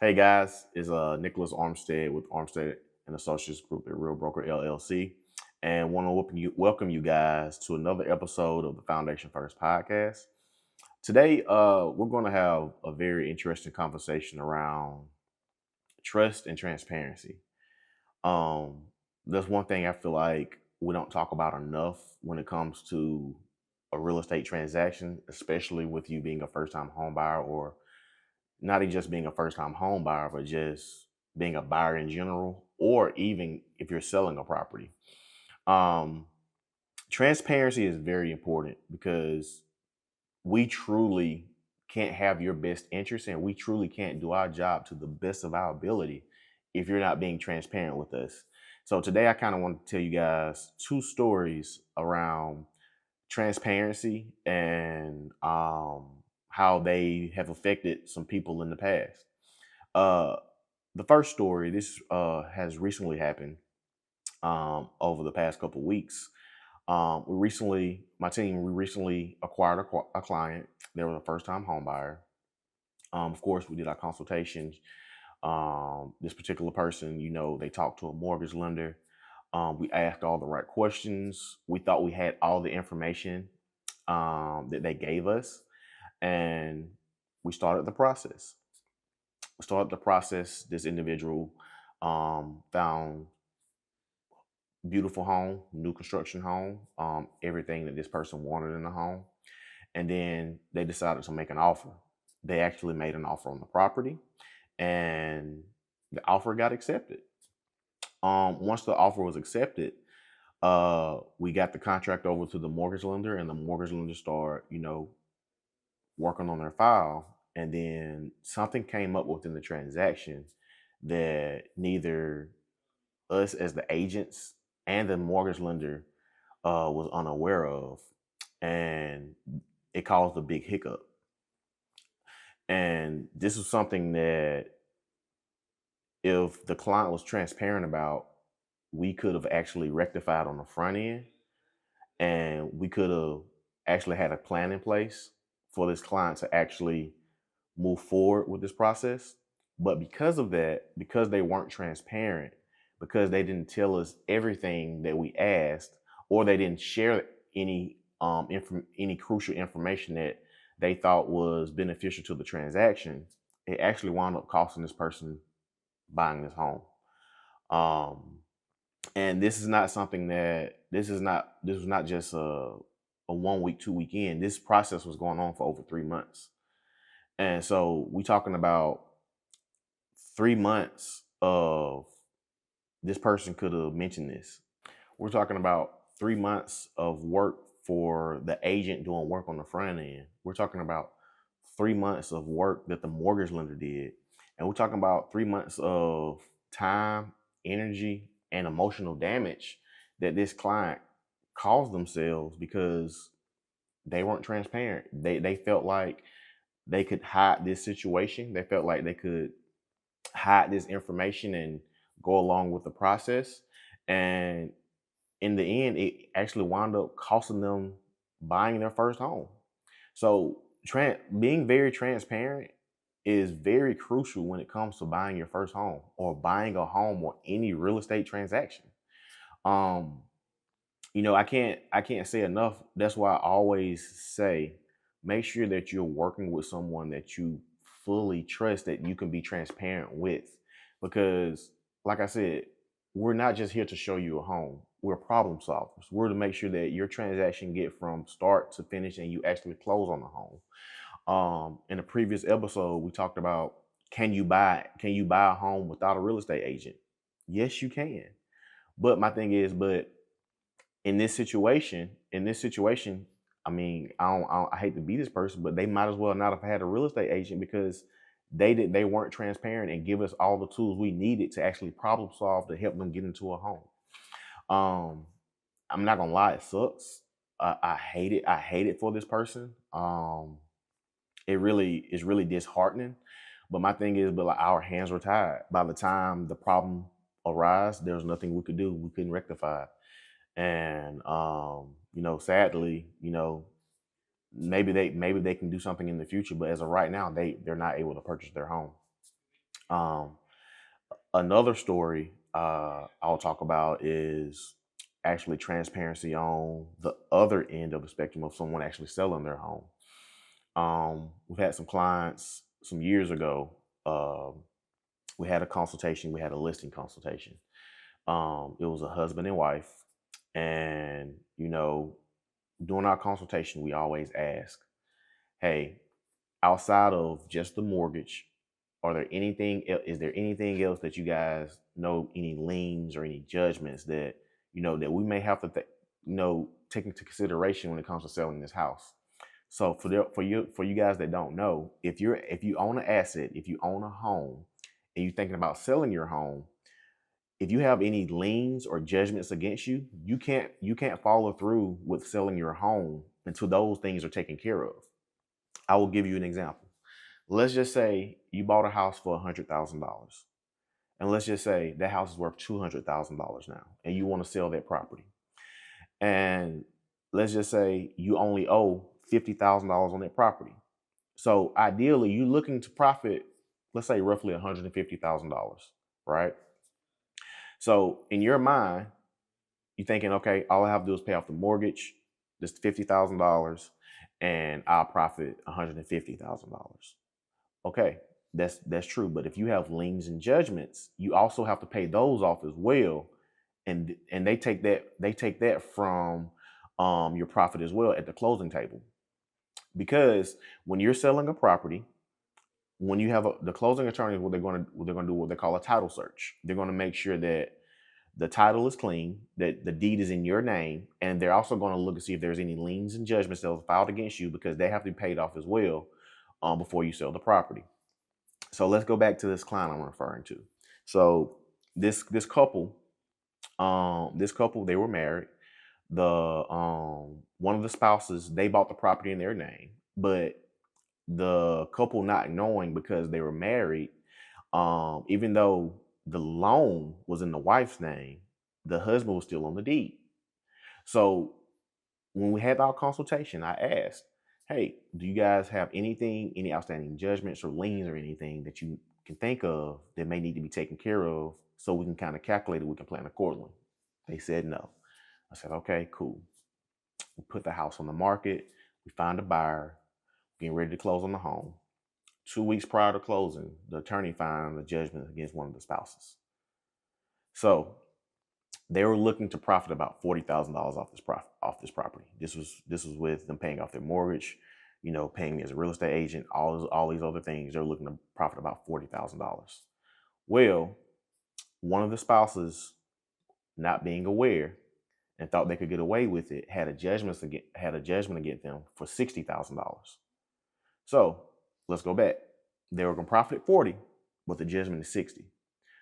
Hey guys, it's Nicholas Armistead with Armistead and Associates Group at Real Broker LLC, and want to welcome you guys to another episode of the Foundation First podcast. Today, we're going to have a very interesting conversation around trust and transparency. Um, that's one thing I feel like we don't talk about enough when it comes to a real estate transaction, especially with you being a first-time home buyer, or not even just being a first-time home buyer, but just being a buyer in general, or even if you're selling a property. Um, Transparency is very important because we truly can't have your best interest, and we truly can't do our job to the best of our ability if you're not being transparent with us. So today I kind of want to tell you guys two stories around transparency and how they have affected some people in the past. Uh, the first story, this has recently happened over the past couple weeks. We recently acquired a client. They were a first time home buyer. Of course, we did our consultations. This particular person, they talked to a mortgage lender. We asked all the right questions. We thought we had all the information that they gave us, and we started the process. This individual found beautiful home, new construction home, everything that this person wanted in the home. And then they decided to make an offer. They actually made an offer on the property, and the offer got accepted. Once the offer was accepted, we got the contract over to the mortgage lender, and the mortgage lender started, working on their file. And then something came up within the transaction that neither us as the agents and the mortgage lender was unaware of, and it caused a big hiccup. And this was something that, if the client was transparent about, we could have actually rectified on the front end, and we could have actually had a plan in place for this client to actually move forward with this process. But because of that, because they weren't transparent, because they didn't tell us everything that we asked, or they didn't share any crucial information that they thought was beneficial to the transaction, it actually wound up costing this person buying this home. Um, and this is not something that this was not just a 1 week, 2 week end. This process was going on for over 3 months. And so we talking about 3 months of this person could have mentioned this. We're talking about 3 months of work for the agent doing work on the front end. We're talking about 3 months of work that the mortgage lender did. And we're talking about 3 months of time, energy, and emotional damage that this client caused themselves because they weren't transparent. They felt like they could hide this situation. They felt like they could hide this information and go along with the process. And in the end, it actually wound up costing them buying their first home. So being very transparent is very crucial when it comes to buying your first home, or buying a home, or any real estate transaction. Um, I can't say enough. That's why I always say, make sure that you're working with someone that you fully trust, that you can be transparent with. Because, like I said, we're not just here to show you a home. We're problem solvers. We're to make sure that your transaction get from start to finish and you actually close on the home. In a previous episode, we talked about, can you buy a home without a real estate agent? Yes, you can. But my thing is, but in this situation, I mean, I hate to be this person, but they might as well not have had a real estate agent, because they weren't transparent and give us all the tools we needed to actually problem solve to help them get into a home. Um, I'm not gonna lie, it sucks. I hate it. I hate it for this person. It really is really disheartening. But my thing is, but like, our hands were tied. By the time the problem arose, there was nothing we could do. We couldn't rectify it. And sadly, maybe they can do something in the future, but as of right now, they're not able to purchase their home. Um, Another story I'll talk about is actually transparency on the other end of the spectrum of someone actually selling their home. We've had some clients some years ago. We had a consultation. We had a listing consultation. It was a husband and wife, and during our consultation, we always ask, "Hey, outside of just the mortgage, is there anything else that you guys know, any liens or any judgments that that we may have to take into consideration when it comes to selling this house?" So for you guys that don't know, if you own an asset, if you own a home and you're thinking about selling your home, if you have any liens or judgments against you, you can't follow through with selling your home until those things are taken care of. I will give you an example. Let's just say you bought a house for $100,000, and let's just say that house is worth $200,000 now, and you want to sell that property. And let's just say you only owe $50,000 on that property. So ideally, you're looking to profit, let's say roughly $150,000, right? So in your mind, you're thinking, okay, all I have to do is pay off the mortgage, this $50,000, and I'll profit $150,000. Okay, that's true. But if you have liens and judgments, you also have to pay those off as well, and they take that from your profit as well at the closing table. Because when you're selling a property, when you have the closing attorney, what they're going to do what they call a title search. They're going to make sure that the title is clean, that the deed is in your name, and they're also going to look to see if there's any liens and judgments that was filed against you, because they have to be paid off as well before you sell the property. So let's go back to this client I'm referring to. So this couple, they were married. The one of the spouses, they bought the property in their name, but the couple not knowing, because they were married, even though the loan was in the wife's name, the husband was still on the deed. So when we had our consultation, I asked, "Hey, do you guys have any outstanding judgments or liens or anything that you can think of that may need to be taken care of, so we can kind of calculate it, we can plan accordingly?" They said no. I said, "Okay, cool." We put the house on the market. We found a buyer, getting ready to close on the home. 2 weeks prior to closing, the attorney found a judgment against one of the spouses. So they were looking to profit about $40,000 off this property. This was with them paying off their mortgage, paying me as a real estate agent, all these other things. They're looking to profit about $40,000. Well, one of the spouses, not being aware and thought they could get away with it, had a judgment against them for $60,000. So let's go back. They were going to profit 40, but the judgment is 60.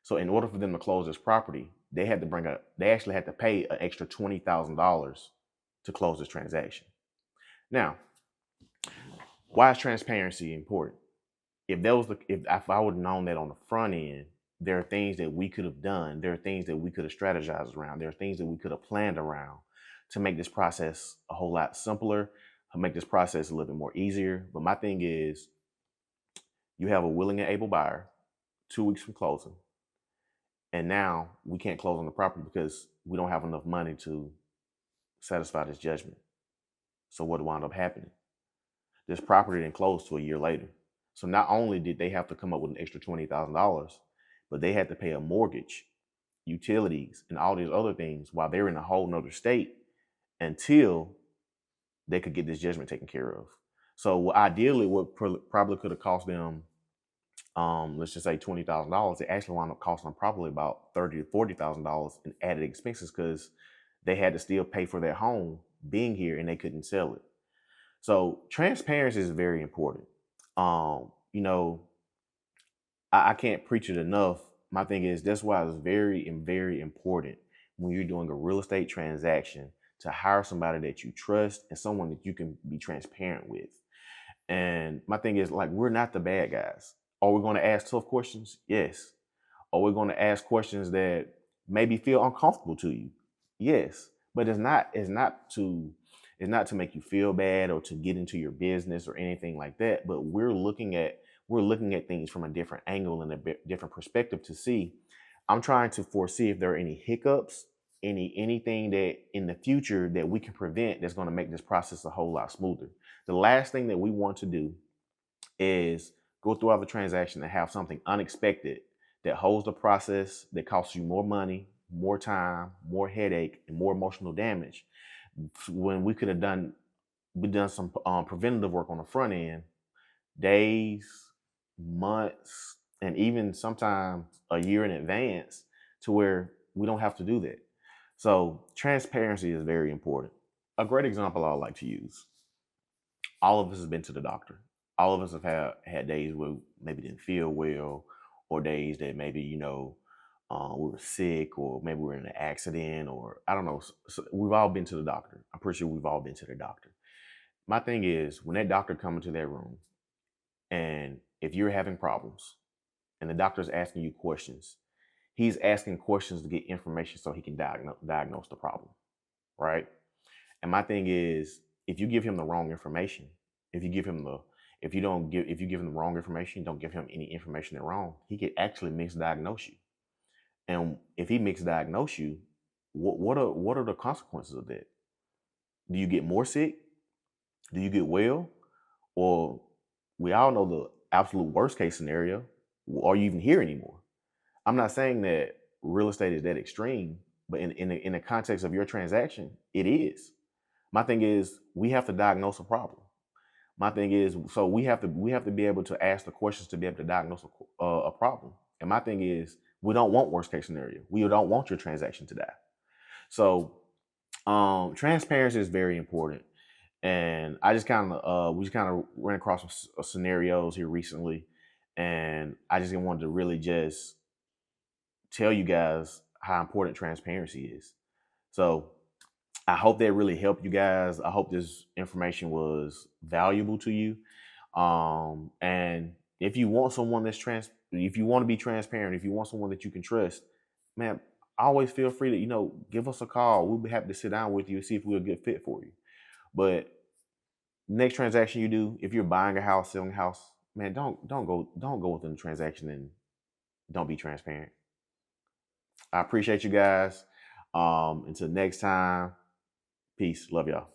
So in order for them to close this property, they actually had to pay an extra $20,000 to close this transaction. Now, why is transparency important? If I would have known that on the front end, there are things that we could have done. There are things that we could have strategized around. There are things that we could have planned around to make this process a whole lot simpler, to make this process a little bit more easier. But my thing is, you have a willing and able buyer 2 weeks from closing, and now we can't close on the property because we don't have enough money to satisfy this judgment. So what wound up happening? This property didn't close till a year later. So not only did they have to come up with an extra $20,000, but they had to pay a mortgage, utilities, and all these other things while they're in a whole nother state until they could get this judgment taken care of. So ideally, what probably could have cost them, let's just say $20,000, it actually wound up costing them probably about $30,000 to $40,000 in added expenses, because they had to still pay for their home being here and they couldn't sell it. So transparency is very important. You know, I can't preach it enough. My thing is, that's why it's very, very important when you're doing a real estate transaction to hire somebody that you trust and someone that you can be transparent with. And my thing is, like, we're not the bad guys. Are we going to ask tough questions? Yes. Are we going to ask questions that maybe feel uncomfortable to you? Yes. But it's not to make you feel bad or to get into your business or anything like that. But we're looking at we're looking at things from a different angle and a different perspective to see. I'm trying to foresee if there are any hiccups, anything that in the future that we can prevent that's going to make this process a whole lot smoother. The last thing that we want to do is go throughout the transaction and have something unexpected that holds the process, that costs you more money, more time, more headache, and more emotional damage, when we could have done some preventative work on the front end, days, months, and even sometimes a year in advance, to where we don't have to do that. So transparency is very important. A great example I like to use: all of us have been to the doctor. All of us have had days where maybe didn't feel well, or days that maybe, we were sick, or maybe we were in an accident, or I don't know. So we've all been to the doctor. I'm pretty sure we've all been to the doctor. My thing is, when that doctor comes into that room, and if you're having problems and the doctor's asking you questions, he's asking questions to get information so he can diagnose the problem, right? And my thing is, if you give him the wrong information, if you give him the if you don't give if you give him the wrong information, don't give him any information that wrong, he could actually misdiagnose you. And if he misdiagnose you, what are the consequences of that? Do you get more sick? Do you get well? Or we all know the absolute worst case scenario. Are you even here anymore? I'm not saying that real estate is that extreme, but in the context of your transaction, it is. My thing is, we have to diagnose a problem. My thing is, so we have to be able to ask the questions to be able to diagnose a problem. And my thing is, we don't want worst case scenario. We don't want your transaction to die. So transparency is very important. And I just kind of we just kind of ran across some scenarios here recently, and I just wanted to really just tell you guys how important transparency is. So I hope that really helped you guys. I hope this information was valuable to you. And if you want someone if you want to be transparent, if you want someone that you can trust, man, always feel free to, give us a call. We'll be happy to sit down with you and see if we're a good fit for you. But next transaction you do, if you're buying a house, selling a house, man, don't go within the transaction and don't be transparent. I appreciate you guys. Until next time, peace. Love y'all.